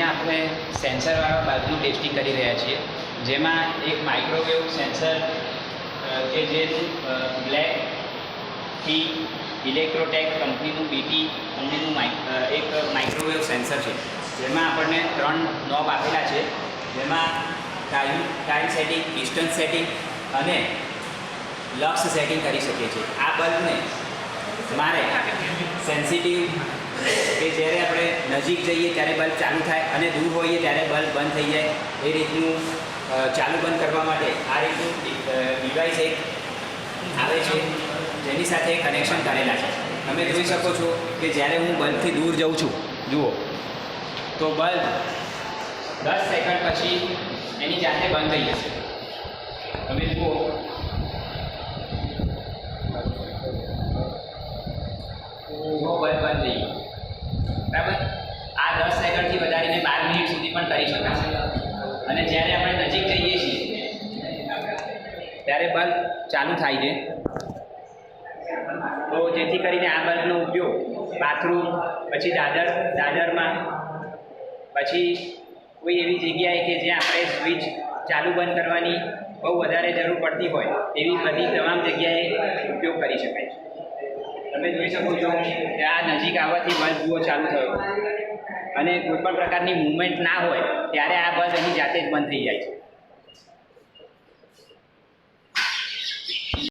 આપણે સેન્સરવાળા બલ્બનું ટેસ્ટિંગ કરી રહ્યા છીએ, જેમાં એક માઇક્રોવેવ સેન્સર કે જેનું બ્લેકથી ઇલેક્ટ્રોટેક કંપનીનું બીટી કંપનીનું એક માઇક્રોવેવ સેન્સર છે, જેમાં આપણને 3 નોબ આપેલા છે, જેમાં ટાઈમ સેટિંગ, ડિસ્ટન્સ સેટિંગ અને લક્સ સેટિંગ કરી શકીએ છીએ. આ બલ્બને મારે સેન્સિટિવ કે જ્યારે આપણે નજીક જઈએ ત્યારે બલ્બ ચાલુ થાય અને દૂર હોઈએ ત્યારે બલ્બ બંધ થઈ જાય એ રીતનું ચાલુ બંધ કરવા માટે આ રીતનું ડિવાઇસ એક આવે છે, જેની સાથે કનેક્શન કરેલા છે. તમે જોઈ શકો છો કે જ્યારે હું બલ્બથી દૂર જઉં છું, જુઓ તો બલ્બ 10 સેકન્ડ પછી એની જાતે બંધ થઈ જશે. તમે જુઓ બલ્બ બંધ થઈ ગયો. બરાબર, આ 10 સેકન્ડથી વધારીને 12 મિનિટ સુધી પણ કરી શકાશે. અને જ્યારે આપણે નજીક જઈએ છીએ ત્યારે બલ્બ ચાલુ થાય છે. તો જેથી કરીને આ બલ્બનો ઉપયોગ બાથરૂમ, પછી દાદરમાં, પછી કોઈ એવી જગ્યાએ કે જ્યાં આપણે સ્વિચ ચાલુ બંધ કરવાની બહુ વધારે જરૂર પડતી હોય એવી બધી તમામ જગ્યાએ ઉપયોગ કરી શકાય છે. તમે જોઈ શકો છો કે આ નજીક આવવાથી બલ્બ જુઓ ચાલુ થયો, અને કોઈ પણ પ્રકારની મૂવમેન્ટ ના હોય ત્યારે આ બલ્બ એની જાતે જ બંધ થઈ જાય છે.